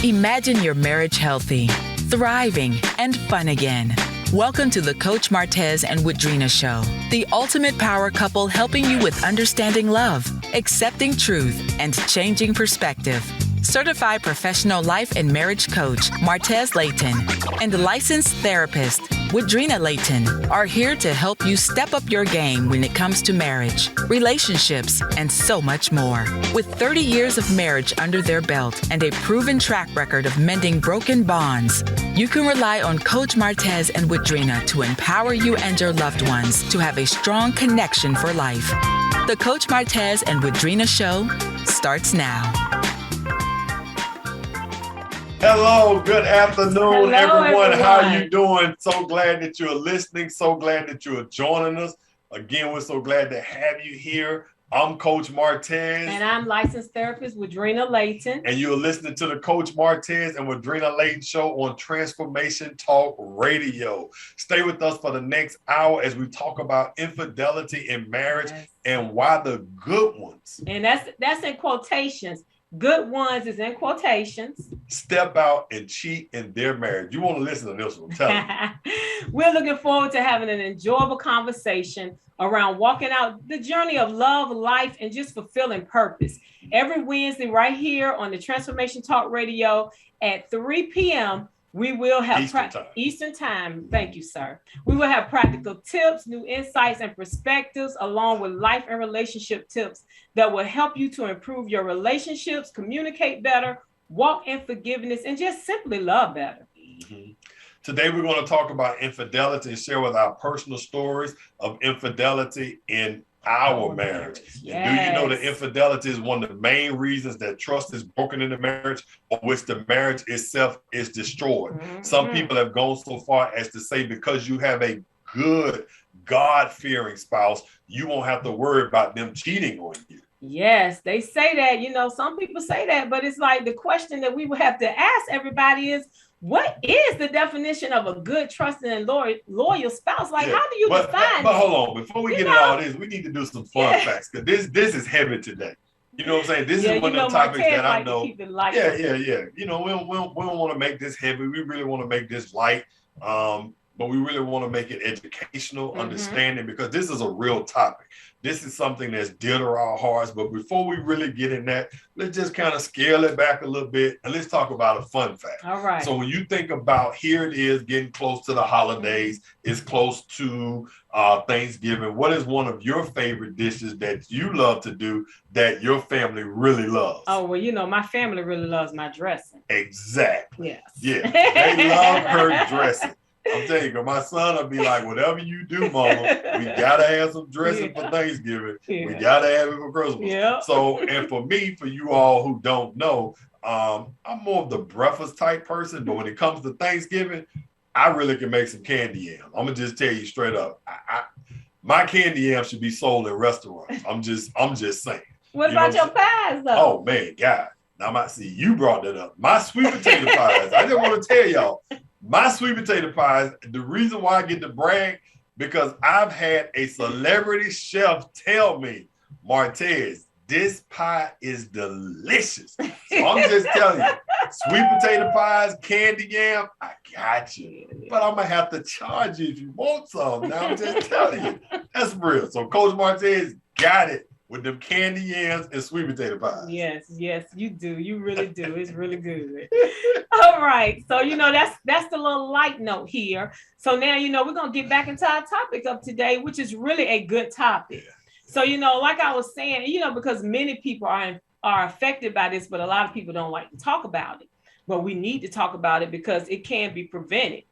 Imagine your marriage healthy, thriving, and fun again. Welcome to the Coach Martez and Woodrina Show, the ultimate power couple helping you with understanding love, accepting truth, and changing perspective. Certified professional life and marriage coach, Martez Layton, and licensed therapist, Woodrina Layton, are here to help you step up your game when it comes to marriage, relationships, and so much more. With 30 years of marriage under their belt and a proven track record of mending broken bonds, you can rely on Coach Martez and Woodrina to empower you and your loved ones to have a strong connection for life. The Coach Martez and Woodrina Show starts now. Hello, good afternoon, Hello, everyone. How are you everyone. doing? So glad that you're listening. So glad that you're joining us. Again, we're so glad to have you here. I'm Coach Martez. And I'm licensed therapist Woodrina Layton. And you're listening to the Coach Martez and Woodrina Layton Show on Transformation Talk Radio. Stay with us for the next hour as we talk about infidelity in marriage and why the good ones. And that's in quotations. Good ones is in quotations. Step out and cheat in their marriage. You want to listen to this one, tell me. We're looking forward to having an enjoyable conversation around walking out the journey of love, life, and just fulfilling purpose. Every Wednesday right here on the Transformation Talk Radio at 3 p.m., we will have Eastern time. Thank you, sir. We will have practical tips, new insights and perspectives, along with life and relationship tips that will help you to improve your relationships, communicate better, walk in forgiveness, and just simply love better. Mm-hmm. Today, we're going to talk about infidelity and share with our personal stories of infidelity in our marriage. Yes. Do you know that infidelity is one of the main reasons that trust is broken in the marriage, or which the marriage itself is destroyed? Mm-hmm. Some people have gone so far as to say because you have a good, God-fearing spouse, you won't have to worry about them cheating on you. Yes, they say that. You know, some people say that, but it's like the question that we would have to ask everybody is, what is the definition of a good, trusting, and loyal spouse? Like, how do you define But hold on, before we get into all this, we need to do some fun facts, because this is heavy today. You know what I'm saying? This is one of the topics that I know. Yeah. You know, we don't want to make this heavy. We really want to make this light. But we really want to make it educational, understanding, because this is a real topic. This is something that's dear to our hearts. But before we really get in that, let's just kind of scale it back a little bit and let's talk about a fun fact. All right. So when you think about, here it is getting close to the holidays, it's close to Thanksgiving. What is one of your favorite dishes that you love to do that your family really loves? Oh, well, you know, my family really loves my dressing. Exactly. Yes. Yeah. They love her dressing. I'm telling you, my son will be like, whatever you do, mama, we gotta have some dressing for Thanksgiving. Yeah. We gotta have it for Christmas. Yeah. So, and for me, for you all who don't know, I'm more of the breakfast type person, but when it comes to Thanksgiving, I really can make some candy yams. I'm gonna just tell you straight up, my candy yams should be sold in restaurants. I'm just saying. What about your pies, though? Oh man, God. Now, you brought that up. My sweet potato pies. I just want to tell y'all. My sweet potato pies, the reason why I get to brag, because I've had a celebrity chef tell me, Martez, this pie is delicious. So I'm just telling you, sweet potato pies, candy yam, I got you. But I'm going to have to charge you if you want some. Now I'm just telling you. That's real. So Coach Martez got it with them candy yams and sweet potato pies. Yes, you do. You really do. It's really good. All right. So, you know, that's the little light note here. So now, you know, we're going to get back into our topic of today, which is really a good topic. Yeah. So, you know, like I was saying, you know, because many people are affected by this, but a lot of people don't like to talk about it. But we need to talk about it because it can be prevented.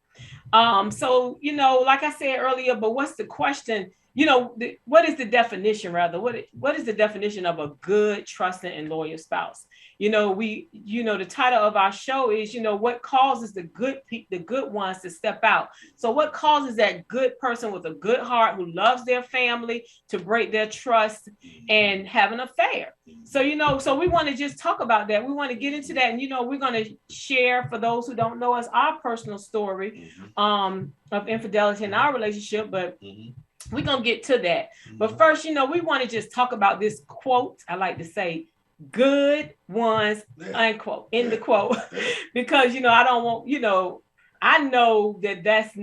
So, you know, like I said earlier, but what's the question? what is the definition, rather? What is the definition of a good, trusting, and loyal spouse? The title of our show is, what causes the good ones to step out. So what causes that good person with a good heart who loves their family to break their trust and have an affair? So, so we want to just talk about that. We want to get into that. And, we're going to share, for those who don't know us, our personal story of infidelity in our relationship, but we're going to get to that. But first, we want to just talk about this quote. I like to say, good ones, unquote, in the quote, because, I don't want, I know that's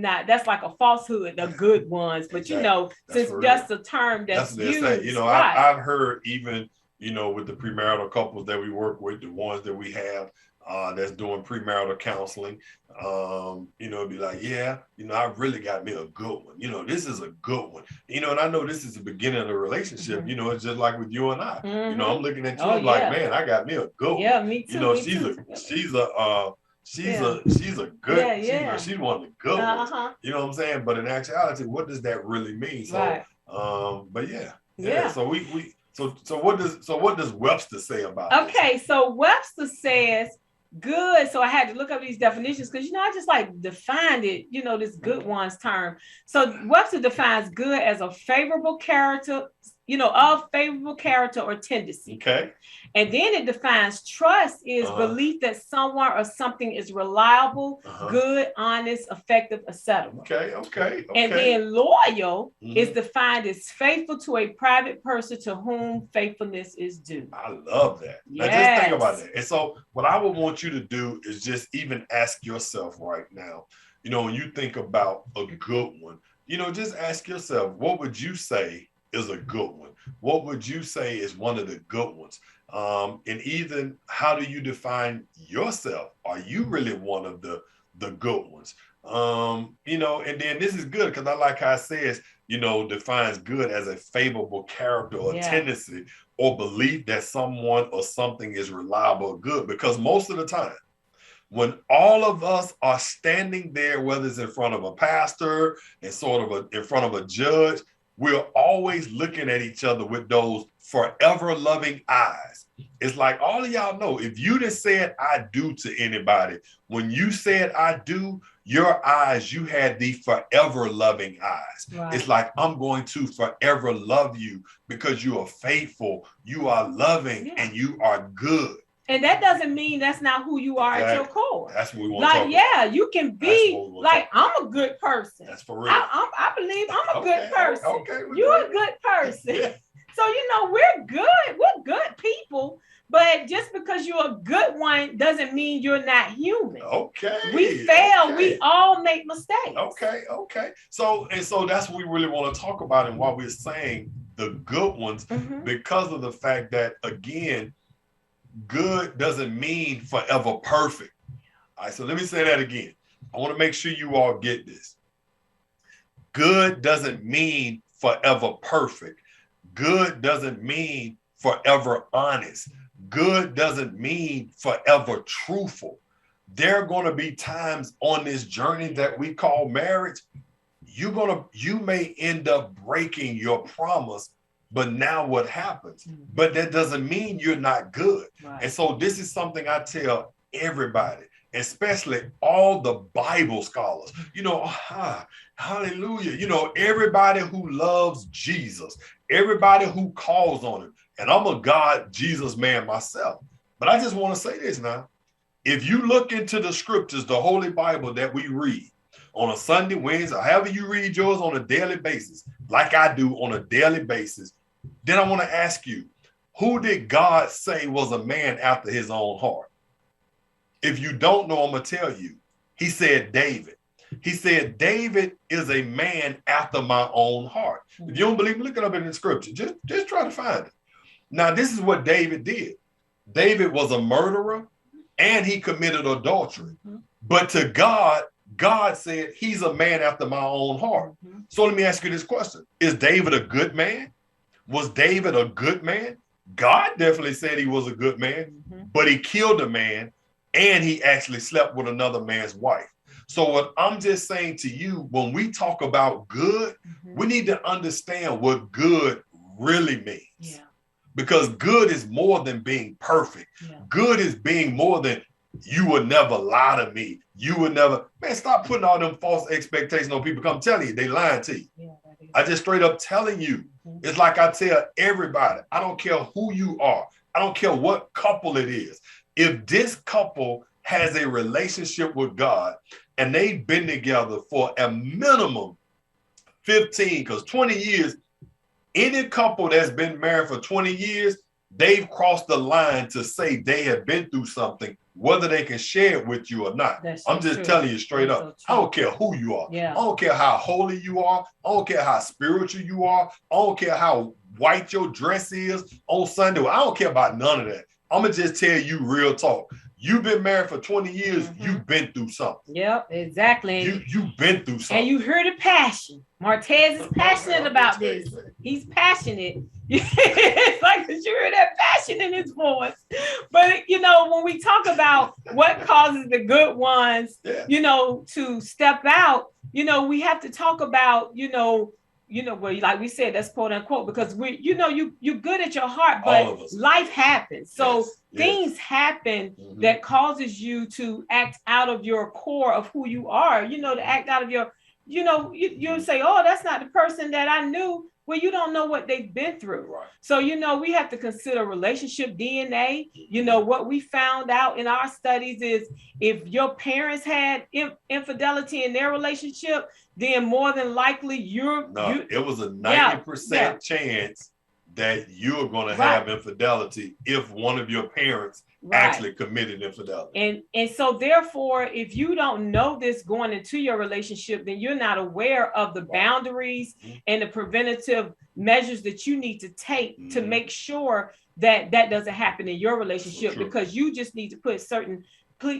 like a falsehood, the good ones, but since that's the term that's used. I've heard even, with the premarital couples that we work with, the ones that we have that's doing premarital counseling, be like, I really got me a good one. This is a good one. And I know this is the beginning of the relationship. It's just like with you and I. I'm looking at you, I'm like, man, I got me a good one. Yeah, me too. She's a good. She's one of the good ones. You know what I'm saying? But in actuality, what does that really mean? So, but yeah. So So what does Webster say about this? Okay, so Webster says good. So I had to look up these definitions because I just like defined it, this good ones term. So Webster defines good as a favorable character, of favorable character or tendency. Okay. And then it defines trust is belief that someone or something is reliable, good, honest, effective, etc. Okay. And then loyal is defined as faithful to a private person to whom faithfulness is due. I love that. Yes. Now just think about that. And so what I would want you to do is just even ask yourself right now, when you think about a good one, just ask yourself, what would you say is a good one? What would you say is one of the good ones? And even how do you define yourself? Are you really one of the good ones? And then this is good because I like how it says, defines good as a favorable character or tendency or belief that someone or something is reliable or good. Because most of the time, when all of us are standing there, whether it's in front of a pastor and in front of a judge, we're always looking at each other with those forever loving eyes. It's like all of y'all know, if you just said I do to anybody, when you said I do, your eyes, you had the forever loving eyes. Right. It's like, I'm going to forever love you because you are faithful, you are loving, and you are good. And that doesn't mean that's not who you are at your core. That's what we want to talk about. Yeah, you can be like, I'm a good person. That's for real. I believe I'm a good person. Okay. You're a good person. Yeah. So, we're good. We're good people. But just because you're a good one doesn't mean you're not human. Okay. We fail. Okay. We all make mistakes. Okay. So that's what we really want to talk about and why we're saying the good ones, because of the fact that, again, good doesn't mean forever perfect. All right, so let me say that again. I want to make sure you all get this. Good doesn't mean forever perfect. Good doesn't mean forever honest. Good doesn't mean forever truthful. There are going to be times on this journey that we call marriage, you may end up breaking your promise. But now what happens? But that doesn't mean you're not good. Right. And so this is something I tell everybody, especially all the Bible scholars, hallelujah. Everybody who loves Jesus, everybody who calls on him. And I'm a God, Jesus man myself. But I just want to say this now. If you look into the scriptures, the Holy Bible that we read on a Sunday, Wednesday, however you read yours on a daily basis, like I do on a daily basis, then I want to ask you, who did God say was a man after his own heart? If you don't know, I'm going to tell you. He said David. He said, David is a man after my own heart. If you don't believe me, look it up in the scripture. Just try to find it. Now, this is what David did. David was a murderer and he committed adultery. But to God, God said he's a man after my own heart. So let me ask you this question. Is David a good man? Was David a good man? God definitely said he was a good man, but he killed a man and he actually slept with another man's wife. So what I'm just saying to you, when we talk about good, we need to understand what good really means. Yeah. Because good is more than being perfect. Yeah. Good is being more than you would never lie to me. You would never, man, stop putting all them false expectations on people. Come telling you, they lying to you. Yeah, I just straight up telling you. It's like I tell everybody, I don't care who you are. I don't care what couple it is. If this couple has a relationship with God and they've been together for a minimum 15, because 20 years, any couple that's been married for 20 years, they've crossed the line to say they have been through something, whether they can share it with you or not. I'm just telling you straight up. I don't care who you are. Yeah. I don't care how holy you are. I don't care how spiritual you are. I don't care how white your dress is on Sunday. I don't care about none of that. I'm going to just tell you real talk. You've been married for 20 years. You've been through something. Yep, exactly. You've been through something. And you hear the passion. Martez is passionate about this. He's passionate. It's like you hear that passion in his voice. But, you know, when we talk about what causes the good ones, you know, to step out, you know, we have to talk about, well, like we said, that's quote unquote, because you're good at your heart, but life happens. So things happen that causes you to act out of your core of who you are, to act out of your, you say, oh, that's not the person that I knew. Well, you don't know what they've been through. Right. So, we have to consider relationship DNA. What we found out in our studies is if your parents had infidelity in their relationship, then more than likely it was a 90% chance that you're going to have infidelity if one of your parents actually committed infidelity. And so therefore, if you don't know this going into your relationship, then you're not aware of the boundaries and the preventative measures that you need to take to make sure that that doesn't happen in your relationship, because you just need to put certain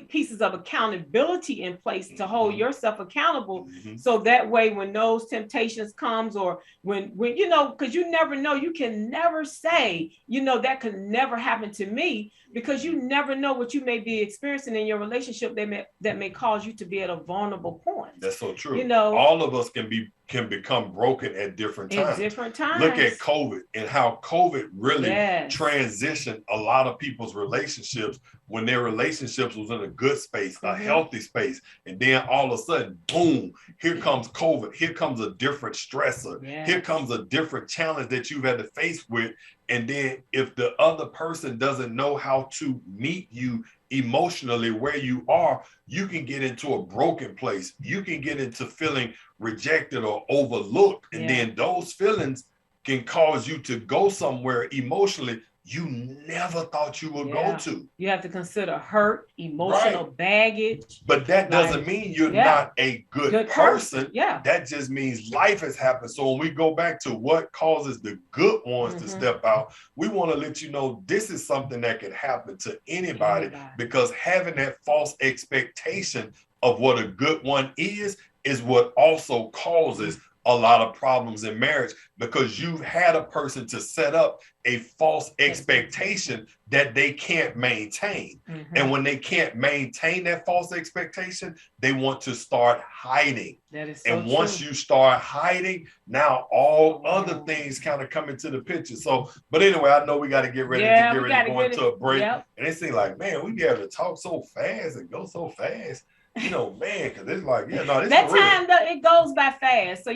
pieces of accountability in place to hold yourself accountable. So that way, when those temptations comes, or when because you never know, you can never say, that could never happen to me, because you never know what you may be experiencing in your relationship that may cause you to be at a vulnerable point. That's so true. All of us can become broken at different times. Look at COVID and how COVID really transitioned a lot of people's relationships when their relationships was in a good space, a healthy space. And then all of a sudden, boom, here comes COVID. Here comes a different stressor. Here comes a different challenge that you've had to face with. And then if the other person doesn't know how to meet you emotionally where you are, you can get into a broken place. You can get into feeling rejected or overlooked. And then those feelings can cause you to go somewhere emotionally you never thought you would go to. You have to consider hurt, emotional baggage. But that doesn't mean you're not a good person. That just means life has happened. So when we go back to what causes the good ones to step out, we want to let you know this is something that can happen to anybody. Because having that false expectation of what a good one is what also causes a lot of problems in marriage, because you've had a person to set up a false expectation that they can't maintain. And when they can't maintain that false expectation, they want to start hiding. That is so true. Once you start hiding, now all other things kind of come into the picture. So, but anyway, I know we got to get ready to go into a break. And it seems like, man, we be able to talk so fast and go so fast. Man, because it's like, this that time it goes by fast. So,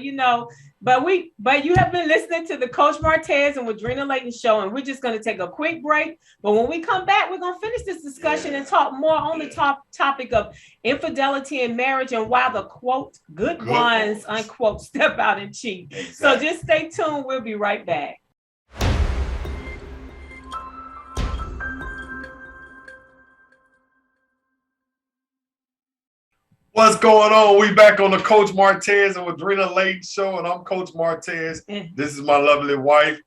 but you have been listening to the Coach Martez and Woodrina Layton show, and we're just going to take a quick break. But when we come back, we're going to finish this discussion and talk more on the topic of infidelity in marriage and why the quote good ones unquote step out and cheat. Exactly. So just stay tuned. We'll be right back. What's going on? We back on the Coach Martez and Woodrina Layton show, and I'm Coach Martez. This is my lovely wife.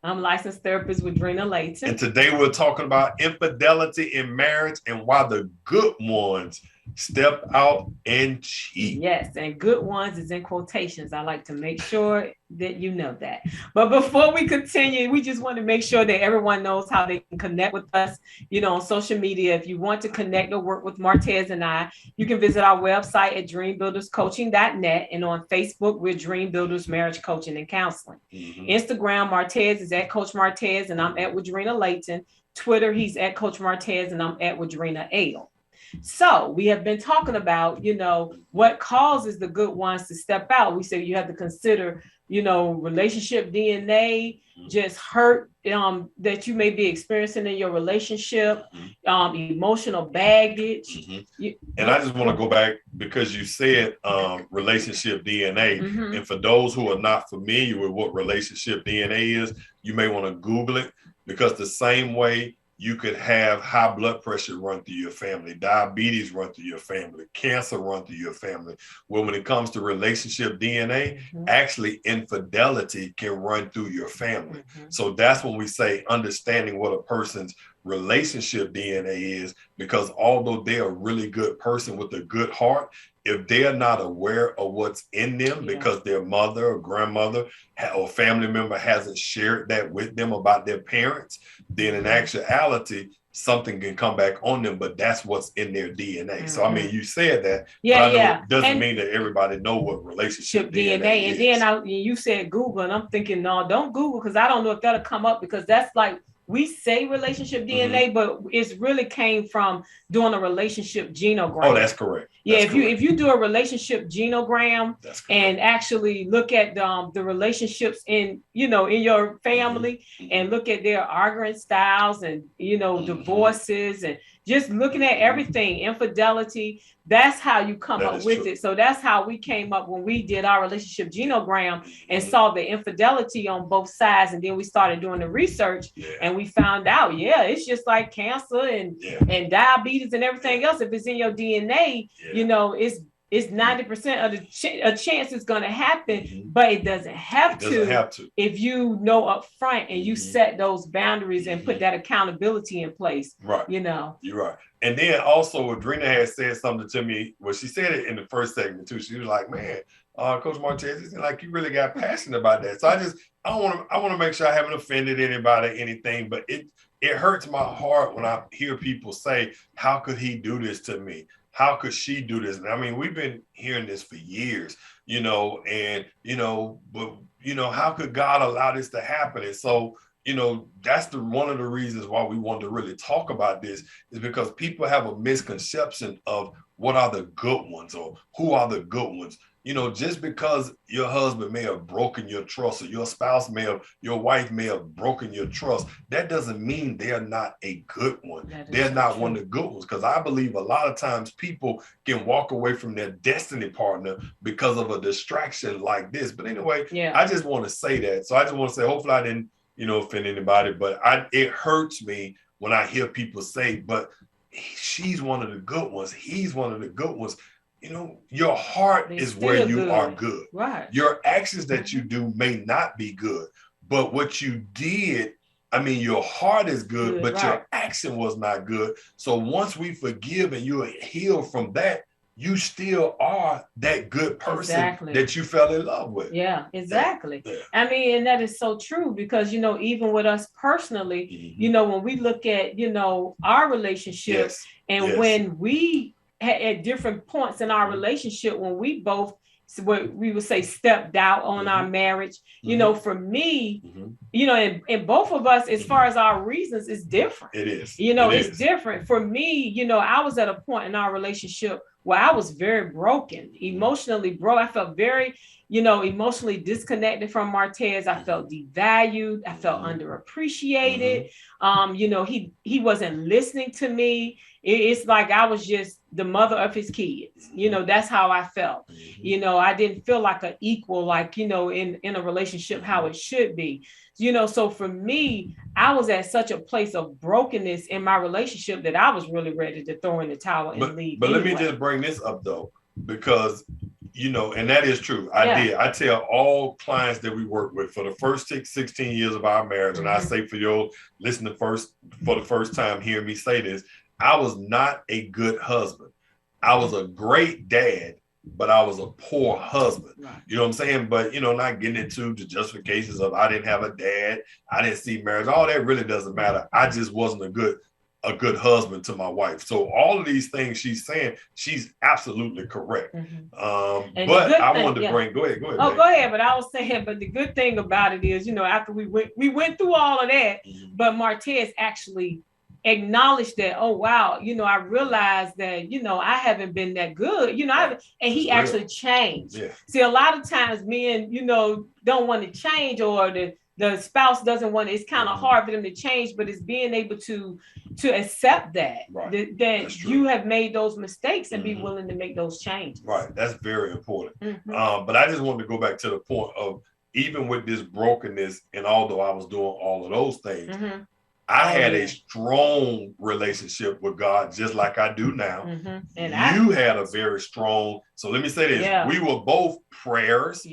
I'm licensed therapist Woodrina Layton. And today we're talking about infidelity in marriage and why the good ones step out and cheat. Yes, and good ones is in quotations. I like to make sure that you know that. But before we continue, we just want to make sure that everyone knows how they can connect with us, on social media. If you want to connect or work with Martez and I, you can visit our website at dreambuilderscoaching.net, and on Facebook, we're Dream Builders Marriage Coaching and Counseling. Instagram, Martez is at Coach Martez, and I'm at Woodrina Layton. Twitter, he's at Coach Martez, and I'm at Woodrina Ale. So we have been talking about, what causes the good ones to step out. We say you have to consider, relationship DNA, just hurt that you may be experiencing in your relationship, emotional baggage. And I just want to go back because you said relationship DNA. And for those who are not familiar with what relationship DNA is, you may want to Google it, because the same way you could have high blood pressure run through your family, diabetes run through your family, cancer run through your family. Well, when it comes to relationship DNA, actually infidelity can run through your family. So that's when we say understanding what a person's relationship DNA is, because although they're a really good person with a good heart, if they're not aware of what's in them because their mother or grandmother or family member hasn't shared that with them about their parents, then in actuality, something can come back on them, but that's what's in their DNA. So, I mean, you said that, but I know it doesn't mean that everybody know what relationship DNA is. And then you said Google, and I'm thinking, no, don't Google, because I don't know if that'll come up, because that's like, we say relationship DNA, but it's really came from doing a relationship genogram. Oh, that's correct. If you do a relationship genogram and actually look at the relationships in your family and look at their arguing styles and divorces and just looking at everything, infidelity, that's how you come up with it. So that's how we came up when we did our relationship genogram and saw the infidelity on both sides. And then we started doing the research and we found out, it's just like cancer and diabetes and everything else. If it's in your DNA, it's 90% of a chance it's going to happen, but it doesn't have to if you know up front and you set those boundaries and put that accountability in place. Right. You're right. And then also, Woodrina had said something to me. Well, she said it in the first segment too. She was like, "Man, Coach Martez, it's like you really got passionate about that." So I want to make sure I haven't offended anybody, anything, but it hurts my heart when I hear people say, "How could he do this to me? How could she do this?" And I mean, we've been hearing this for years, but how could God allow this to happen? And so, that's one of the reasons why we want to really talk about this, is because people have a misconception of what are the good ones or who are the good ones. Just because your husband may have broken your trust, or your wife may have broken your trust, that doesn't mean they're not a good one. They're not one of the good ones, because I believe a lot of times people can walk away from their destiny partner because of a distraction like this. But anyway, I just want to say that. So I just want to say, hopefully I didn't, offend anybody, but it hurts me when I hear people say, but she's one of the good ones. He's one of the good ones. Your heart is where you are good. Right. Your actions that you do may not be good, but what you did, your heart is good, but your action was not good. So once we forgive and you are healed from that, you still are that good person that you fell in love with. Yeah, exactly. And that is so true, because, even with us personally, when we look at, our relationships when we at different points in our relationship, when we both, what we would say, stepped out on our marriage, for me, and both of us, as far as our reasons, is different. It is. It's different. For me, I was at a point in our relationship where I was very broken, emotionally broke. I felt very, emotionally disconnected from Martez. I felt devalued. I felt underappreciated. He wasn't listening to me. It's like I was just the mother of his kids. That's how I felt. I didn't feel like an equal, like, in a relationship, how it should be. So for me, I was at such a place of brokenness in my relationship that I was really ready to throw in the towel and leave. But let me just bring this up though, because, and that is true. I tell all clients that we work with for the first 16 years of our marriage, and I say for your listener for the first time hearing me say this, I was not a good husband. I was a great dad, but I was a poor husband. Right. You know what I'm saying? But, not getting into the justifications of I didn't have a dad, I didn't see marriage. All that really doesn't matter. I just wasn't a good husband to my wife. So all of these things she's saying, she's absolutely correct. But I wanted to bring, go ahead. Oh, go ahead. But I was saying, but the good thing about it is, after we went through all of that, but Martez actually acknowledged that, oh wow, I realized that, I haven't been that good, and he actually changed. Yeah. See, a lot of times men, don't want to change, or the spouse doesn't want it. It's kind of hard for them to change, but it's being able to accept that you have made those mistakes and be willing to make those changes. Right. That's very important. But I just wanted to go back to the point of, even with this brokenness, and although I was doing all of those things, I had a strong relationship with God, just like I do now. And you had a very strong. So let me say this: we were both prayers.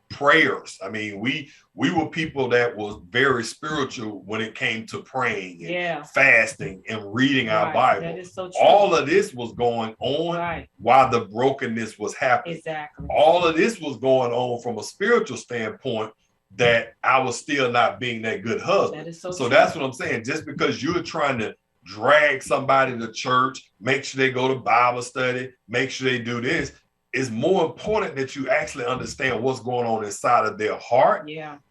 Prayers. I mean, we were people that was very spiritual when it came to praying and fasting and reading our Bible. That is so true. All of this was going on while the brokenness was happening. Exactly. All of this was going on from a spiritual standpoint, that I was still not being that good husband. That is so true. That's what I'm saying. Just because you're trying to drag somebody to church, make sure they go to Bible study, make sure they do this, it's more important that you actually understand what's going on inside of their heart,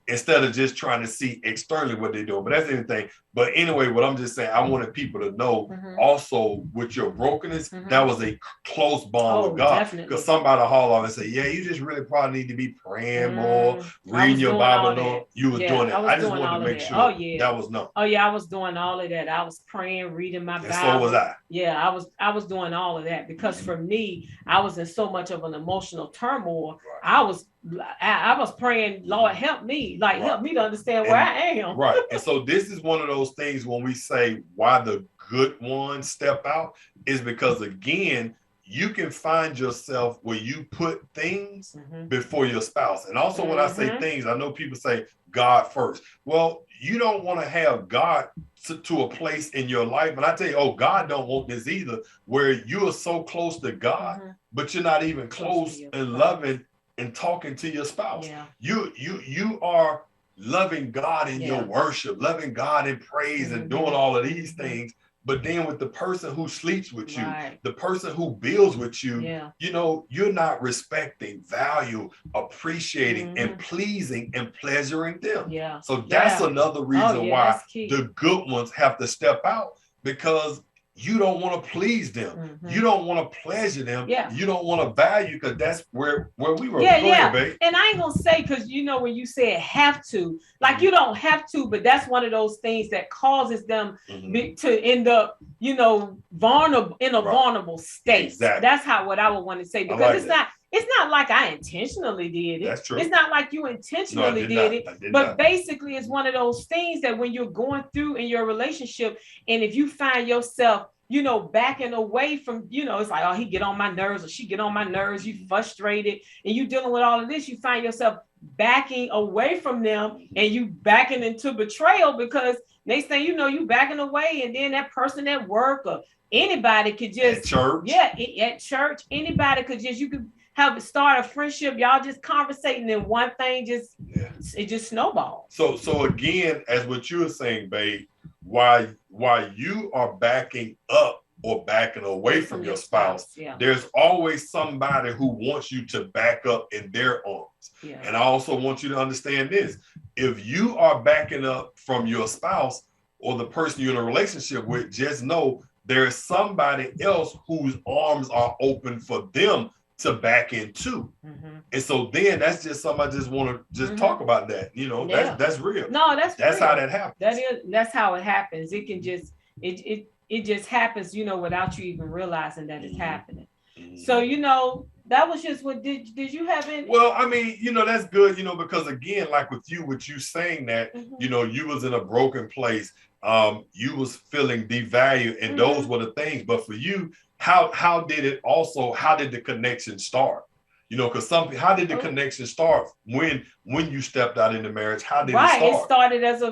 instead of just trying to see externally what they're doing. But that's anything. But anyway, what I'm just saying, I wanted people to know also, with your brokenness, that was a close bond with God. Because somebody haul off and say, yeah, you just really probably need to be praying more, reading your Bible more. You was doing it. I just wanted to make sure that was known. Oh yeah, I was doing all of that. I was praying, reading my Bible. So was I. Yeah, I was doing all of that, because for me, I was in so much of an emotional turmoil. I was praying, Lord, help me, help me to understand where I am. Right. And so this is one of those things when we say why the good ones step out, is because, again, you can find yourself where you put things before your spouse. And also when I say things, I know people say God first. Well, you don't want to have God to a place in your life. And I tell you, God don't want this either, where you are so close to God, but you're not even close and loving and talking to your spouse. You are loving God in your worship, loving God in praise, and doing all of these things. But then with the person who sleeps with you, the person who builds with you, you're not respecting, value, appreciating, and pleasing and pleasuring them. So that's another reason why the good ones have to step out, because you don't want to please them. You don't want to pleasure them. You don't want to value, because that's where we were. Babe. And I ain't gonna say, because when you say have to, you don't have to, but that's one of those things that causes them to end up, vulnerable in a vulnerable state. Exactly. That's what I would want to say, because it's not like I intentionally did it. That's true. It's not like you intentionally did it. But basically, it's one of those things that when you're going through in your relationship, and if you find yourself, backing away from, it's like, oh, he get on my nerves, or she get on my nerves, you frustrated, and you dealing with all of this, you find yourself backing away from them, and you backing into betrayal, because next thing you know, you backing away, and then that person at work or anybody could just at church. At church, anybody could just, you could start a friendship, y'all just conversating, and one thing it just snowballs. So again, as what you were saying, babe, why you are backing up or backing away from your spouse, there's always somebody who wants you to back up in their arms. And I also want you to understand this: if you are backing up from your spouse or the person you're in a relationship with, just know there's somebody else whose arms are open for them to back into. And so then that's just something I just want to just talk about that. That's real. No, that's real. How that happens. That's how it happens. It can just it just happens, without you even realizing that it's happening. So that was just what did you have any? Well, I mean, that's good, because again, like with you saying that, you was in a broken place, you was feeling devalued, and those were the things. But for you, how did the connection start? You know, because how did the connection start when you stepped out into marriage? How did it start? It started as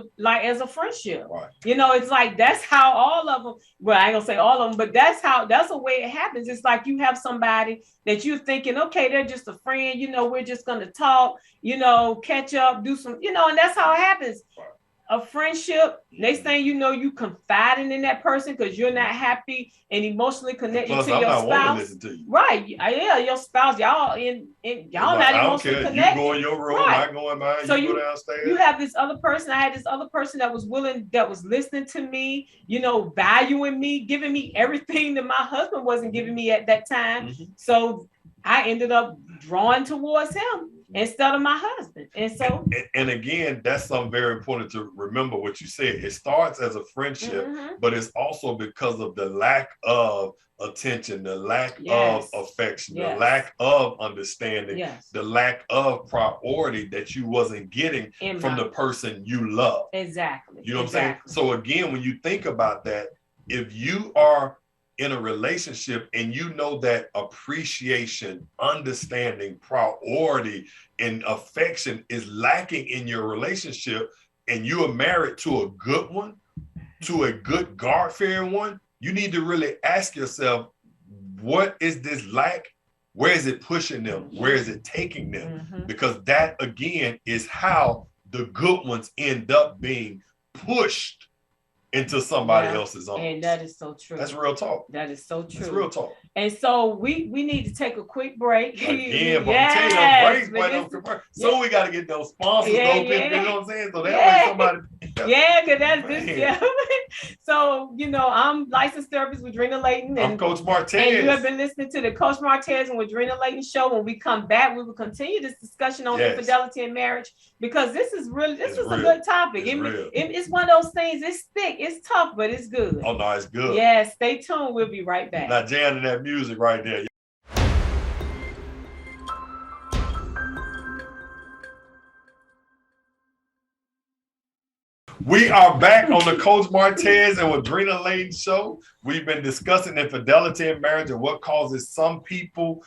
a friendship. Right. You know, it's like that's how all of them. Well, I ain't gonna say all of them, but that's the way it happens. It's like you have somebody that you're thinking, okay, they're just a friend. You know, we're just gonna talk. You know, catch up, do some. You know, and that's how it happens. Right. A friendship. Next thing you know, you confiding in that person because you're not happy and emotionally connected to your spouse. Right? Yeah, your spouse. Y'all not emotionally connected. You go in your room, right. I go in mine. So you go downstairs. You have this other person. I had this other person that was listening to me. You know, valuing me, giving me everything that my husband wasn't giving me at that time. Mm-hmm. So I ended up drawing towards him instead of my husband. And so and again, that's something very important to remember what you said. It starts as a friendship, but it's also because of the lack of attention, the lack of affection, the lack of understanding, the lack of priority that you wasn't getting from the person you love. Exactly. You know what I'm saying? So again, when you think about that, if you are in a relationship and you know that appreciation, understanding, priority, and affection is lacking in your relationship, and you are married to a good one, to a good God-fearing one, you need to really ask yourself, what is this lack? Where is it pushing them? Where is it taking them? Mm-hmm. Because that, again, is how the good ones end up being pushed into somebody else's arms. And that is so true. That's real talk. That is so true. That's real talk. And so we need to take a quick break. Again, but I'm telling you, breaks, so we got to get those sponsors, you know what I'm saying? So that way somebody. Because that's this. So, you know, I'm licensed therapist with Woodrina Layton. And I'm Coach Martez. And you have been listening to the Coach Martez and Woodrina Layton show. When we come back, we will continue this discussion on infidelity in marriage, because this is really, this is a good topic. It's one of those things, it's thick, it's tough, but it's good. Oh, no, it's good. Yeah, stay tuned. We'll be right back. Now, jamming that music right there. We are back on the Coach Martez and Woodrina Layton show. We've been discussing infidelity in marriage and what causes some people,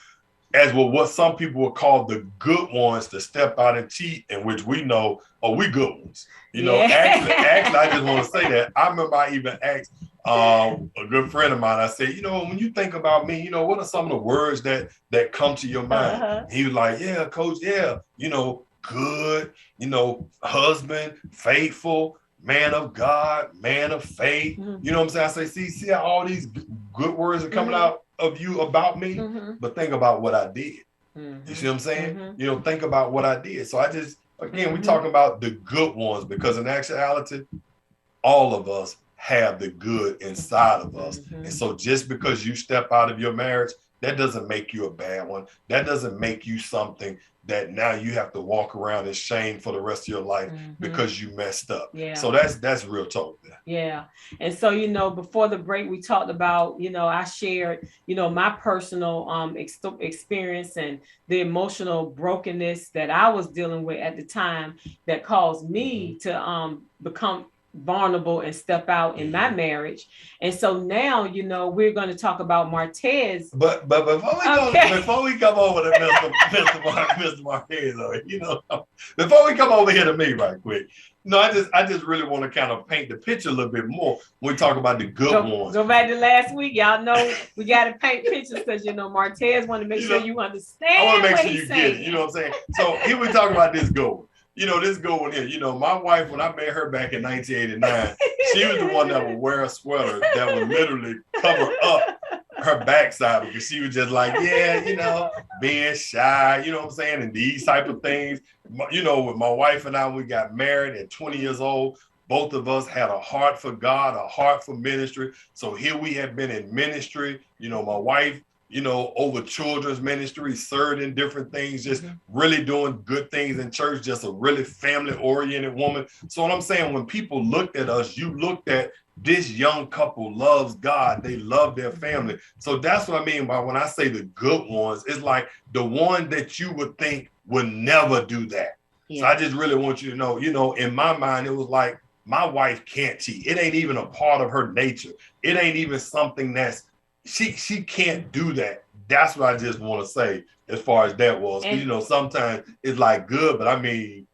what some people would call the good ones, to step out and cheat, in which we know, we good ones. You know, actually, I just want to say that. I remember I even asked a good friend of mine, I said, you know, when you think about me, you know, what are some of the words that come to your mind? Uh-huh. He was like, yeah, Coach, you know, good, you know, husband, faithful, man of God, man of faith. Mm-hmm. You know what I'm saying? I say, see how all these good words are coming out of you about me, but think about what I did. You see what I'm saying? You know, think about what I did. So I just, again, we talking about the good ones, because in actuality, all of us have the good inside of us. And so just because you step out of your marriage, that doesn't make you a bad one. That doesn't make you something that now you have to walk around in shame for the rest of your life because you messed up. Yeah. So that's real talk there. Yeah. And so, you know, before the break, we talked about, you know, I shared, you know, my personal experience and the emotional brokenness that I was dealing with at the time that caused me to become vulnerable and step out in my marriage. And so now, you know, we're going to talk about Martez. But before we come over to Mr. Martez, you know, before we come over here to me right quick, no, I just really want to kind of paint the picture a little bit more when we talk about the good ones. Go back to last week. Y'all know we got to paint pictures because, you know, Martez want to make sure you understand. I want to make sure you get it. You know what I'm saying? So here we talk about this good one. You know, this going here. You know, my wife, when I met her back in 1989, she was the one that would wear a sweater that would literally cover up her backside, because she was just like, you know, being shy, you know what I'm saying? And these type of things. You know, with my wife and I, we got married at 20 years old. Both of us had a heart for God, a heart for ministry. So here we have been in ministry. You know, my wife, you know, over children's ministry, served in different things, just really doing good things in church, just a really family-oriented woman. So what I'm saying, when people looked at us, you looked at this young couple loves God, they love their family. So that's what I mean by when I say the good ones, it's like the one that you would think would never do that. Yeah. So I just really want you to know, you know, in my mind, it was like, my wife can't cheat. It ain't even a part of her nature. It ain't even something that's, she can't do that. that's what I just want to say as far as that was. And, you know, sometimes it's like good, but I mean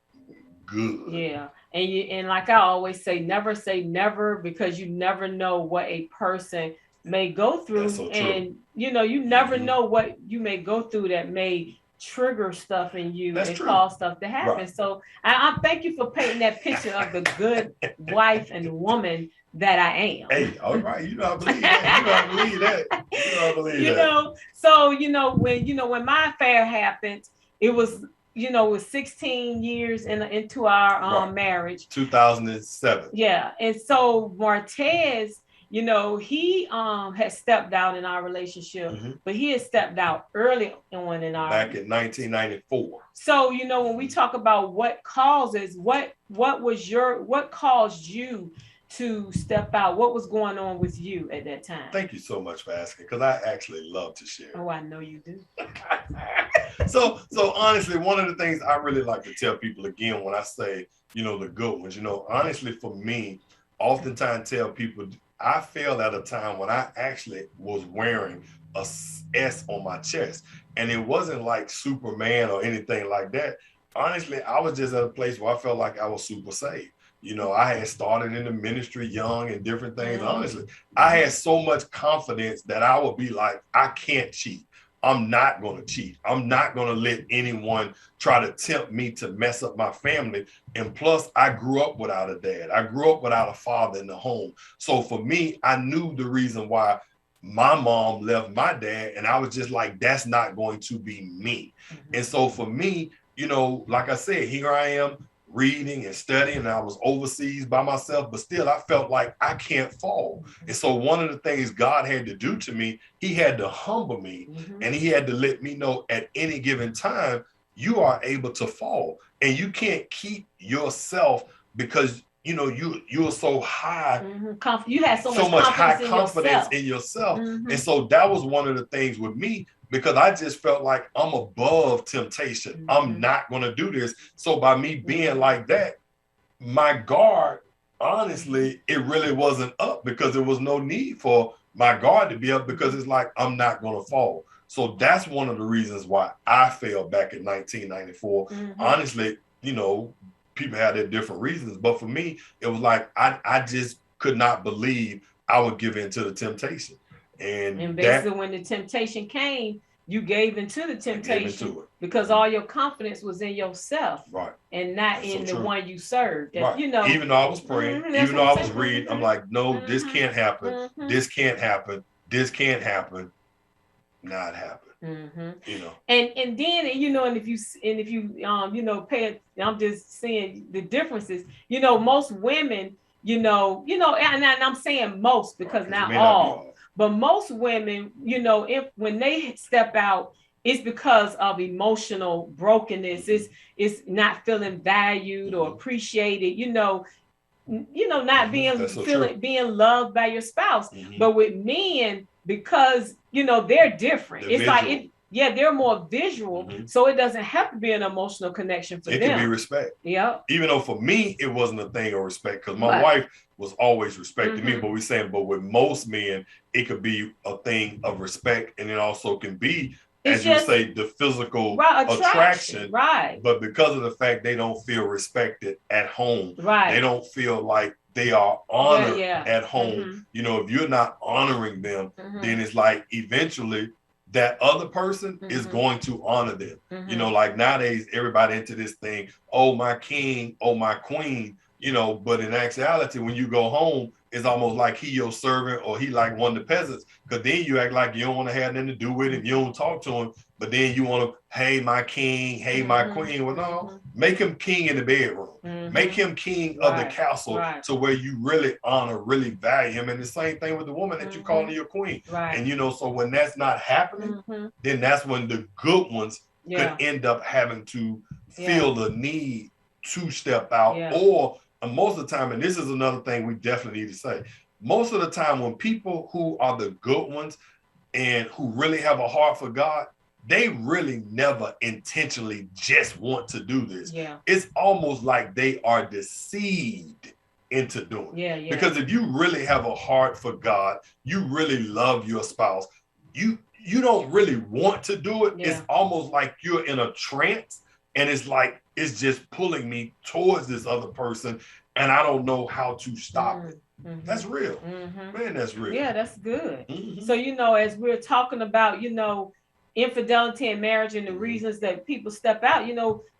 good. Yeah. And like I always say never, because you never know what a person may go through. That's so true. And you know, you never know what you may go through that may trigger stuff in you and cause stuff to happen. Right. So I thank you for painting that picture of the good wife and woman that I am. Hey, all right, you know I believe that. You know I believe that. You know I believe that. You know, so when my affair happened, it was 16 years into our marriage. 2007. Yeah, and so Martez, he had stepped out in our relationship, but he had stepped out early on in our back in 1994. So when we talk about what causes, what caused you to step out? What was going on with you at that time? Thank you so much for asking, because I actually love to share. Oh, I know you do. So honestly, one of the things I really like to tell people again when I say, the good ones, honestly for me, oftentimes tell people I fell at a time when I actually was wearing a S on my chest, and it wasn't like Superman or anything like that. Honestly, I was just at a place where I felt like I was super saved. I had started in the ministry young and different things. Honestly, I had so much confidence that I would be like, I can't cheat. I'm not going to cheat. I'm not going to let anyone try to tempt me to mess up my family. And plus, I grew up without a dad. I grew up without a father in the home. So for me, I knew the reason why my mom left my dad, and I was just like, that's not going to be me. And so for me, like I said, here I am reading and studying, and I was overseas by myself, but still I felt like I can't fall. And so one of the things God had to do to me, he had to humble me, and he had to let me know at any given time, you are able to fall, and you can't keep yourself because you're so high. You had so much high confidence in yourself. And so that was one of the things with me, because I just felt like I'm above temptation. I'm not going to do this. So by me being like that, my guard, honestly, it really wasn't up, because there was no need for my guard to be up, because it's like, I'm not going to fall. So that's one of the reasons why I fell back in 1994. Honestly, people had their different reasons, but for me, it was like, I just could not believe I would give in to the temptation. And basically when the temptation came, you gave into the temptation because all your confidence was in yourself, right, and not in the one you served. And, right. Even though I was praying, even though I was reading, I'm like, no, this can't happen. This can't happen. This can't happen. Not happen. And then and if you pay, I'm just saying the differences. Most women, and I'm saying most because not all. But most women, when they step out, it's because of emotional brokenness. It's not feeling valued or appreciated. Not being loved by your spouse. But with men, because they're different. They're more visual, so it doesn't have to be an emotional connection for them. It can be respect. Yeah. Even though for me, it wasn't a thing of respect, because my wife was always respecting me. But but with most men, it could be a thing of respect, and it also can be, as you say, the physical attraction. Right. But because of the fact they don't feel respected at home, they don't feel like they are honored at home. If you're not honoring them, then it's like eventually that other person is going to honor them. Like nowadays, everybody into this thing, oh, my king, oh, my queen, but in actuality, when you go home, it's almost like he your servant, or he like one of the peasants, because then you act like you don't want to have nothing to do with him, you don't talk to him, but then you want to, hey, my king, hey, my queen. Well, no, make him king in the bedroom. Make him king of the castle, to where you really honor, really value him. And the same thing with the woman that you call your queen. And, so when that's not happening, then that's when the good ones could end up having to feel the need to step out, or most of the time, and this is another thing we definitely need to say, most of the time when people who are the good ones and who really have a heart for God, they really never intentionally just want to do this. It's almost like they are deceived into doing it. Because if you really have a heart for God, you really love your spouse, you don't really want to do it. Yeah. It's almost like you're in a trance, and it's like it's just pulling me towards this other person, and I don't know how to stop it. Mm-hmm. That's real. Mm-hmm. Man, that's real. Yeah, that's good. Mm-hmm. So, as we're talking about, infidelity in marriage and the reasons that people step out,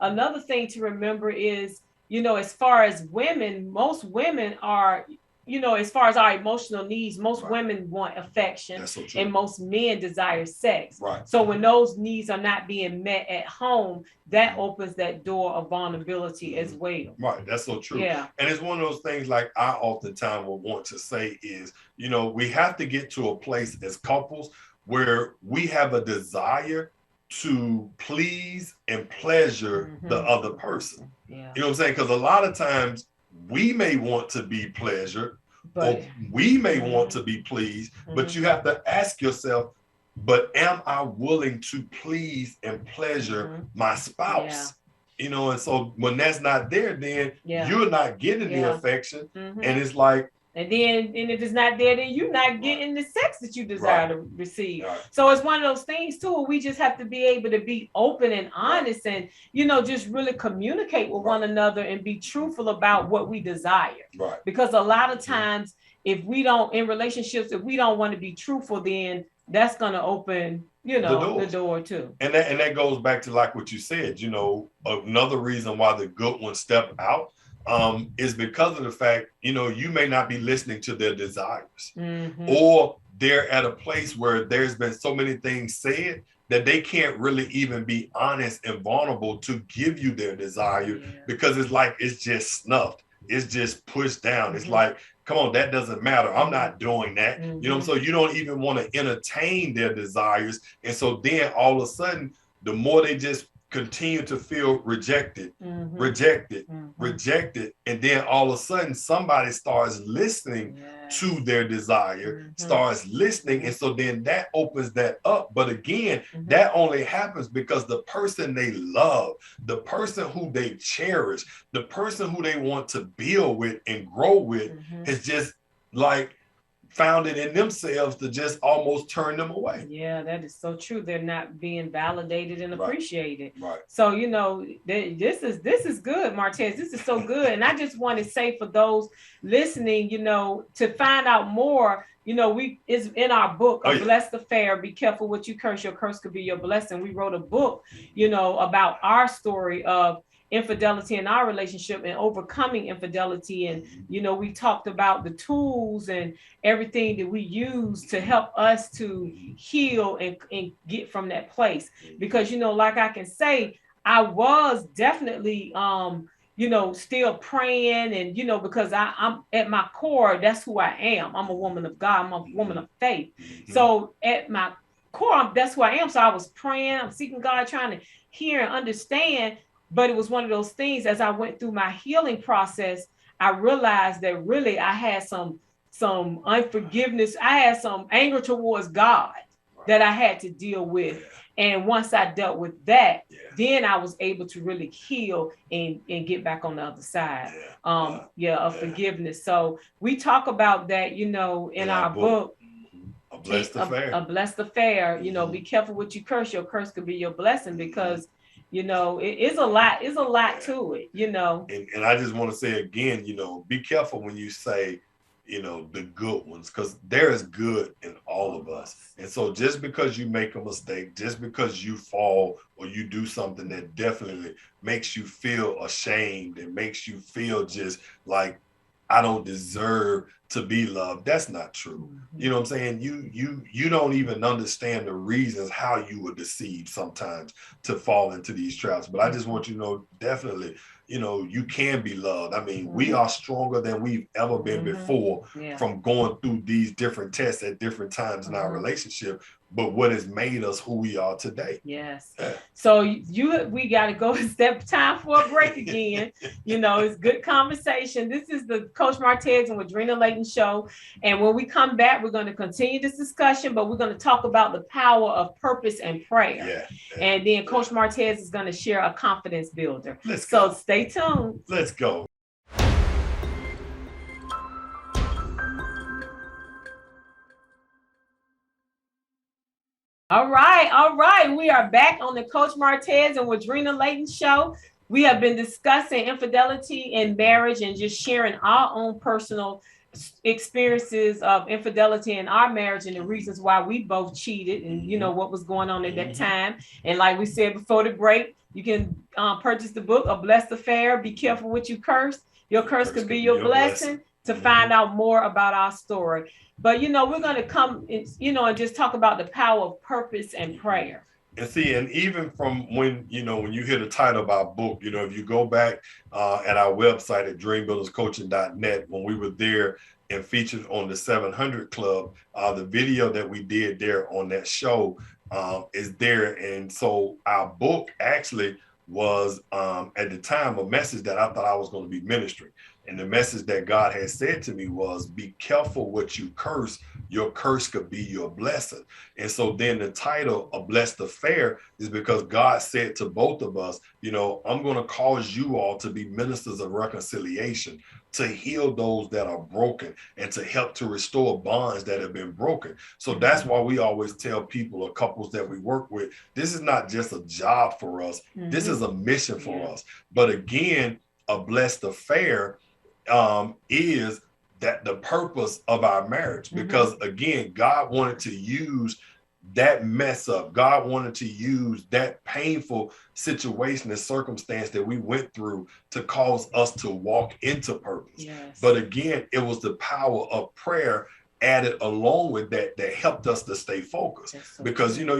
another thing to remember is, as far as women, most women are, as far as our emotional needs, most women want affection, That's so true. and most men desire sex. Right. So when those needs are not being met at home, that opens that door of vulnerability as well. Right. That's so true. Yeah. And it's one of those things, like I oftentimes will want to say is, we have to get to a place as couples where we have a desire to please and pleasure the other person. Yeah. You know what I'm saying? Because a lot of times we may want to be pleasured, or we may want to be pleased, but you have to ask yourself, but am I willing to please and pleasure my spouse? And so when that's not there, then you're not getting the affection. And it's like, and if it's not there, then you're not getting the sex that you desire to receive. So it's one of those things too. We just have to be able to be open and honest, and just really communicate with one another and be truthful about what we desire. Right. Because a lot of times, if we don't want to be truthful, then that's going to open the door too. And that goes back to like what you said. Another reason why the good ones step out is because of the fact, you may not be listening to their desires, or they're at a place where there's been so many things said that they can't really even be honest and vulnerable to give you their desire, because it's like, it's just snuffed. It's just pushed down. It's like, come on, that doesn't matter. I'm not doing that. So you don't even want to entertain their desires. And so then all of a sudden, the more they just continue to feel rejected, rejected. And then all of a sudden somebody starts listening to their desire, starts listening. And so then that opens that up. But again, that only happens because the person they love, the person who they cherish, the person who they want to build with and grow with has just like found it in themselves to just almost turn them away. Yeah, that is so true. They're not being validated and appreciated. Right. So, this is good, Martez. This is so good. And I just want to say for those listening, to find out more, it's in our book, A Blessed Affair, Be Careful What You Curse, Your Curse Could Be Your Blessing. We wrote a book, about our story of infidelity in our relationship and overcoming infidelity. And, we talked about the tools and everything that we use to help us to heal and get from that place. Because, like I can say, I was definitely, still praying and, because I'm at my core, that's who I am. I'm a woman of God. I'm a woman of faith. So at my core, that's who I am. So I was praying, I'm seeking God, trying to hear and understand. But it was one of those things, as I went through my healing process, I realized that really I had some unforgiveness. I had some anger towards God that I had to deal with. And once I dealt with that, then I was able to really heal and get back on the other side of forgiveness. So we talk about that, in our book. A Blessed Affair. A Blessed Affair. Be careful what you curse. Your curse could be your blessing, because it is a lot. It's a lot to it, And I just want to say again, be careful when you say, the good ones, because there is good in all of us. And so just because you make a mistake, just because you fall or you do something that definitely makes you feel ashamed and makes you feel just like, I don't deserve to be loved. That's not true. You know what I'm saying? You don't even understand the reasons how you were deceived sometimes to fall into these traps. But I just want you to know, definitely, you can be loved. I mean, we are stronger than we've ever been before from going through these different tests at different times in our relationship. But what has made us who we are today. Yes. So we got to go time for a break again. It's good conversation. This is the Coach Martez and Woodrina Layton show. And when we come back, we're going to continue this discussion, but we're going to talk about the power of purpose and prayer. And then Coach Martez is going to share a confidence builder. So stay tuned. Let's go. All right, all right. We are back on the Coach Martez and Woodrina Layton show. We have been discussing infidelity in marriage and just sharing our own personal experiences of infidelity in our marriage and the reasons why we both cheated and what was going on at that time. And like we said before the break, you can purchase the book, A Blessed Affair. Be careful what you curse. Your curse could be your blessing. To find out more about our story. But we're going to come and just talk about the power of purpose and prayer. And see, and even from when you hear the title of our book, if you go back at our website at dreambuilderscoaching.net, when we were there and featured on the 700 Club, the video that we did there on that show is there. And so our book actually was at the time a message that I thought I was going to be ministering. And the message that God had said to me was, be careful what you curse. Your curse could be your blessing. And so then the title, A Blessed Affair, is because God said to both of us, I'm going to cause you all to be ministers of reconciliation, to heal those that are broken and to help to restore bonds that have been broken. So that's why we always tell people or couples that we work with, this is not just a job for us. This is a mission for us. But again, a blessed affair is that the purpose of our marriage, because again, God wanted to use that mess up. God wanted to use that painful situation and circumstance that we went through to cause us to walk into purpose. Yes. But again, it was the power of prayer added along with that helped us to stay focused. So because true.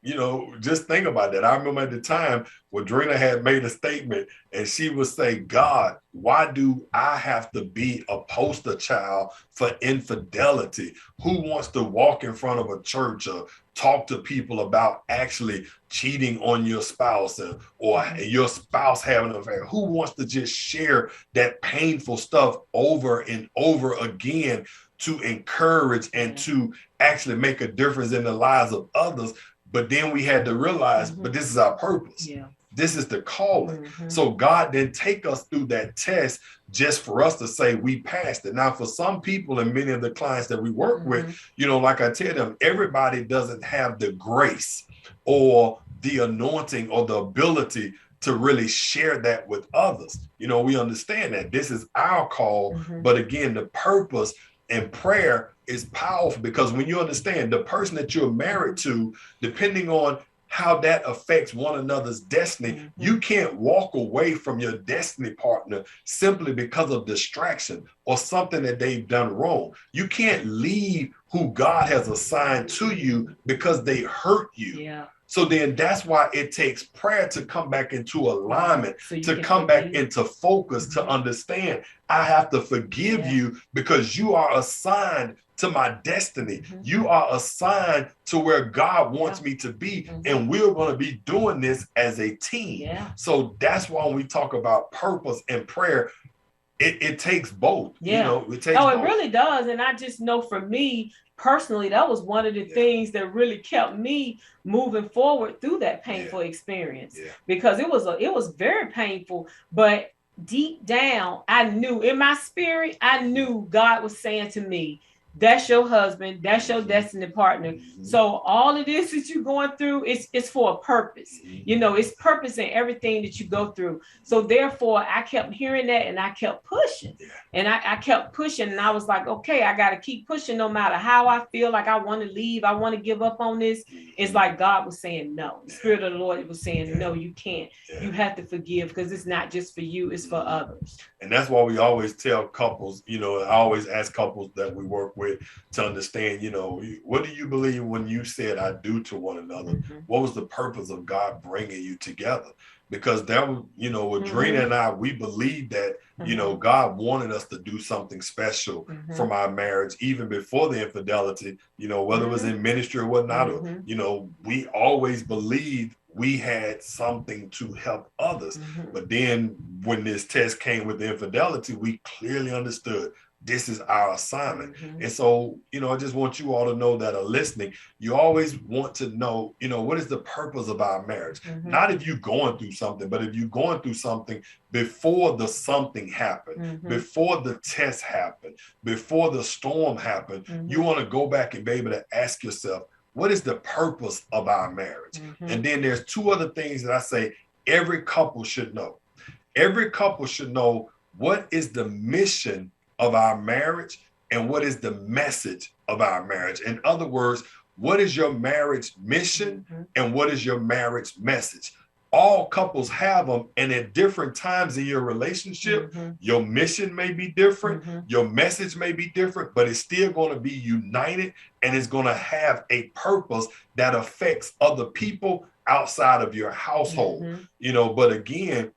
You just think about that. I remember at the time when Woodrina had made a statement and she would say, God, why do I have to be a poster child for infidelity? Who wants to walk in front of a church or talk to people about actually cheating on your spouse or your spouse having an affair? Who wants to just share that painful stuff over and over again to encourage and to actually make a difference in the lives of others? But then we had to realize, but this is our purpose. Yeah. This is the calling. So God didn't take us through that test just for us to say we passed it. Now, for some people and many of the clients that we work with, like I tell them, everybody doesn't have the grace or the anointing or the ability to really share that with others. We understand that this is our call, but again, the purpose and prayer is powerful, because when you understand the person that you're married to, depending on how that affects one another's destiny, you can't walk away from your destiny partner simply because of distraction or something that they've done wrong. You can't leave who God has assigned to you because they hurt you. Yeah. So then that's why it takes prayer to come back into alignment, to come back into focus, to understand I have to forgive you because you are assigned to my destiny. You are assigned to where God wants me to be. And we're going to be doing this as a team. Yeah. So that's why when we talk about purpose and prayer, it takes both. Yeah. It takes both. It really does. And I just know for me personally, that was one of the things that really kept me moving forward through that painful experience, because it was very painful, but deep down, I knew in my spirit, I knew God was saying to me, that's your husband, that's your destiny partner. So all of this that you're going through, it's for a purpose. It's purpose in everything that you go through. So therefore, I kept hearing that and I kept pushing. And I kept pushing, and I was like, okay, I got to keep pushing no matter how I feel like I want to leave, I want to give up on this. It's like God was saying no. The Spirit of the Lord was saying, no, you can't. You have to forgive, because it's not just for you, it's for others. And that's why we always tell couples, I always ask couples that we work with to understand, what do you believe when you said I do to one another? What was the purpose of God bringing you together? Because that was, with Woodrina and I, we believe that, God wanted us to do something special from our marriage, even before the infidelity, whether it was in ministry or whatnot, we always believed we had something to help others. But then when this test came with the infidelity, we clearly understood this is our assignment. And so, I just want you all to know that are listening, you always want to know, what is the purpose of our marriage? Not if you're going through something, but if you're going through something before the something happened, before the test happened, before the storm happened, you want to go back and be able to ask yourself, what is the purpose of our marriage? Mm-hmm. And then there's two other things that I say every couple should know. Every couple should know what is the mission of our marriage and what is the message of our marriage. In other words, what is your marriage mission and what is your marriage message? All couples have them, and at different times in your relationship, your mission may be different, your message may be different, but it's still going to be united, and it's going to have a purpose that affects other people outside of your household. But again,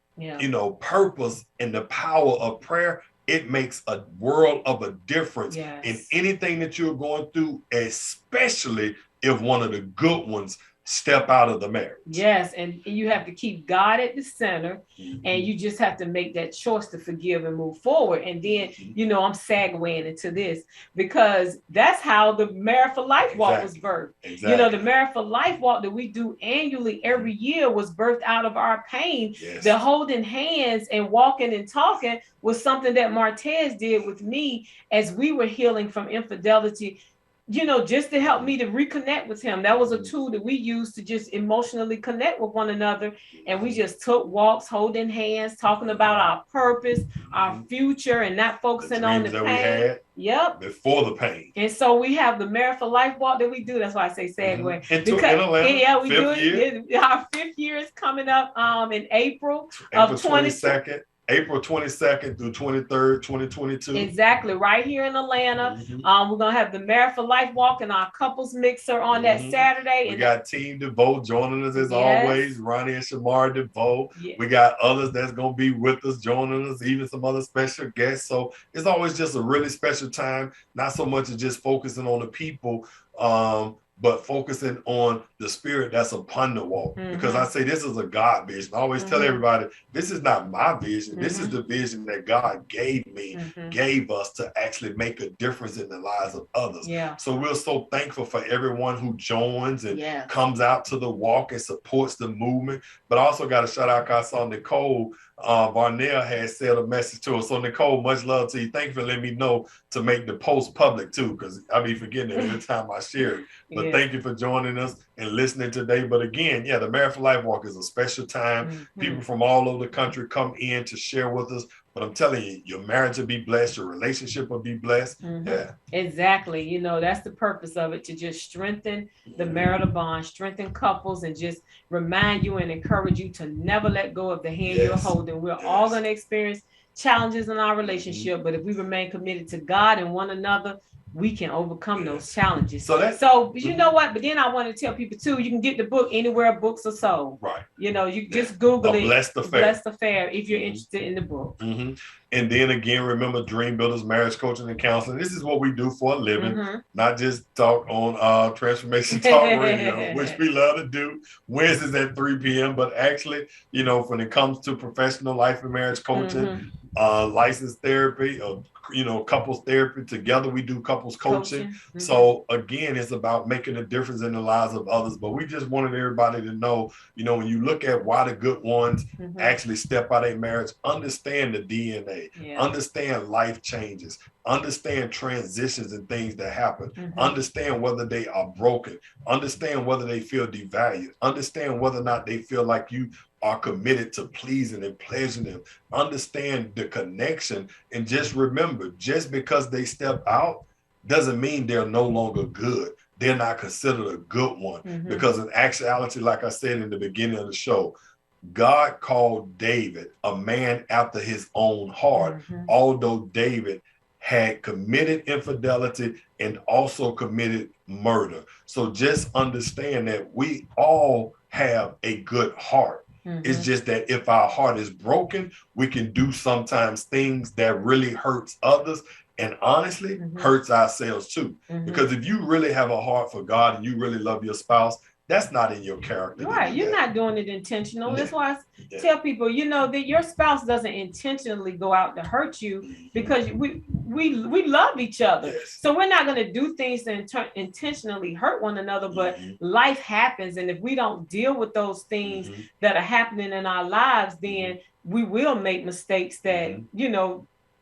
purpose and the power of prayer, it makes a world of a difference in anything that you're going through, especially if one of the good ones step out of the marriage. Yes, and you have to keep God at the center, and you just have to make that choice to forgive and move forward. And then, I'm segueing into this because that's how the Married for Life Walk was birthed. The Married for Life Walk that we do annually every year was birthed out of our pain. The holding hands and walking and talking was something that Martez did with me as we were healing from infidelity, just to help me to reconnect with him. That was a tool that we used to just emotionally connect with one another. And we just took walks, holding hands, talking about our purpose, our future, and not focusing on the pain. Before the pain. And so we have the Married for Life Walk that we do. That's why I say segue. We do it. Our 5th year is coming up in April of 22nd. April 22nd through 23rd, 2022. Exactly, right here in Atlanta. We're going to have the Married for Life Walk and our couples mixer on that Saturday. We got Team DeVoe joining us as always, Ronnie and Shamar DeVoe. We got others that's going to be with us, joining us, even some other special guests. So it's always just a really special time, not so much as just focusing on the people, but focusing on the spirit that's upon the walk. Because I say this is a God vision. I always tell everybody, this is not my vision. This is the vision that God gave me, gave us to actually make a difference in the lives of others. So we're so thankful for everyone who joins and comes out to the walk and supports the movement. But I also got to shout out, I saw Nicole Varnell has said a message to us. So Nicole, much love to you. Thank you for letting me know to make the post public too, because I be forgetting it every time I share it. But thank you for joining us and listening today. But again, the Married for Life Walk is a special time. People from all over the country come in to share with us. But I'm telling you, your marriage will be blessed, your relationship will be blessed. Exactly. That's the purpose of it, to just strengthen the marital bond, strengthen couples, and just remind you and encourage you to never let go of the hand you're holding. We're all going to experience challenges in our relationship, but if we remain committed to God and one another, we can overcome those challenges. So you know what? But then I want to tell people too, you can get the book anywhere books are sold. Right. You just Google it. Blessed Affair if you're interested in the book. And then again, remember Dream Builders Marriage Coaching and Counseling. This is what we do for a living, not just talk on Transformation Talk Radio, which we love to do Wednesdays at 3 p.m. But actually, when it comes to professional life and marriage coaching, licensed therapy, couples therapy, together we do couples coaching. So again, it's about making a difference in the lives of others. But we just wanted everybody to know, when you look at why the good ones actually step out of marriage, understand the DNA, understand life changes, understand transitions and things that happen, understand whether they are broken, understand whether they feel devalued, understand whether or not they feel like you are committed to pleasing and pleasuring them, understand the connection, and just remember, just because they step out doesn't mean they're no longer good. They're not considered a good one, because in actuality, like I said in the beginning of the show, God called David a man after his own heart, although David had committed infidelity and also committed murder. So just understand that we all have a good heart. It's just that if our heart is broken, we can do sometimes things that really hurts others and honestly hurts ourselves too. Because if you really have a heart for God and you really love your spouse, that's not in your character. Right. You're not doing it intentional. That's why I tell people, that your spouse doesn't intentionally go out to hurt you, because we love each other. So we're not going to do things to intentionally hurt one another, but life happens. And if we don't deal with those things that are happening in our lives, then we will make mistakes that,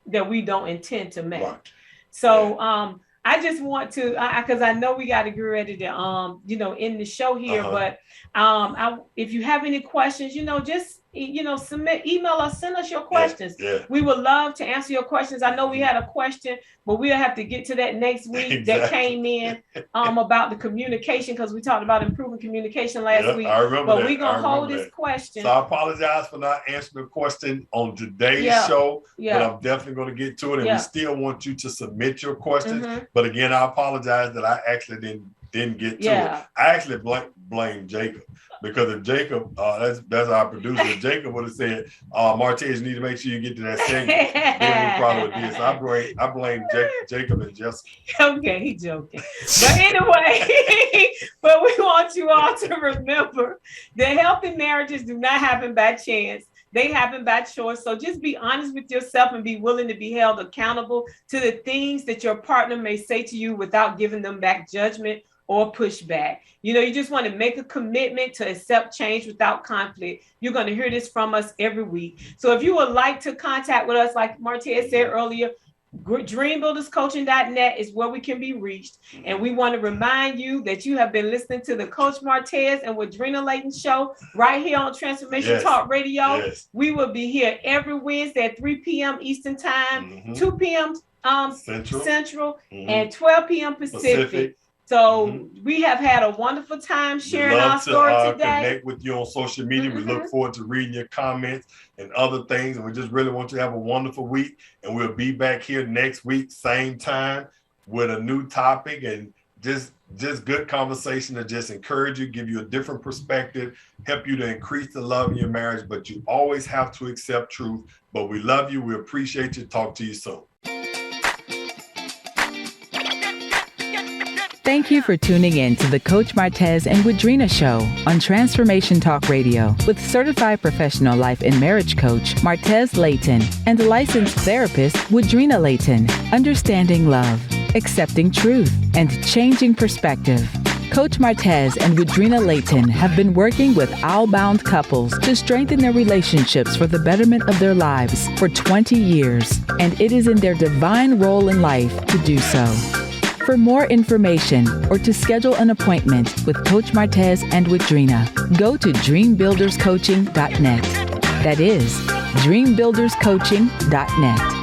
that we don't intend to make. So, I just want to, because I know we got to get ready to, end the show here. But if you have any questions, just submit, email us, send us your questions. Yeah. We would love to answer your questions. I know we had a question, but we'll have to get to that next week. Exactly. That came in about the communication, because we talked about improving communication last week. I remember but that. we're gonna hold this question. So I apologize for not answering the question on today's show, but I'm definitely going to get to it. And we still want you to submit your questions. But again, I apologize that I actually didn't get to it. I actually blame Jacob, because if Jacob, that's our producer, if Jacob would have said, Martez, you need to make sure you get to that segment, then we probably would have did. So I blame Jacob and Jessica. Okay, he's joking. But anyway, but we want you all to remember that healthy marriages do not happen by chance. They happen by choice. So just be honest with yourself and be willing to be held accountable to the things that your partner may say to you without giving them back judgment or pushback. You just want to make a commitment to accept change without conflict. You're going to hear this from us every week. So if you would like to contact with us, like Martez said earlier, dreambuilderscoaching.net is where we can be reached. And we want to remind you that you have been listening to the Coach Martez and Woodrina Layton show right here on Transformation Talk Radio. Yes. We will be here every Wednesday at 3 p.m. Eastern Time, 2 p.m. Central, and 12 p.m. Pacific. So we have had a wonderful time sharing our story today. Connect with you on social media. We look forward to reading your comments and other things. And we just really want you to have a wonderful week. And we'll be back here next week, same time, with a new topic and just good conversation to just encourage you, give you a different perspective, help you to increase the love in your marriage. But you always have to accept truth. But we love you. We appreciate you. Talk to you soon. Thank you for tuning in to the Coach Martez and Woodrina Show on Transformation Talk Radio with certified professional life and marriage coach Martez Layton and licensed therapist Woodrina Layton. Understanding love, accepting truth, and changing perspective. Coach Martez and Woodrina Layton have been working with owl-bound couples to strengthen their relationships for the betterment of their lives for 20 years, and it is in their divine role in life to do so. For more information or to schedule an appointment with Coach Martez and Woodrina, go to dreambuilderscoaching.net. That is dreambuilderscoaching.net.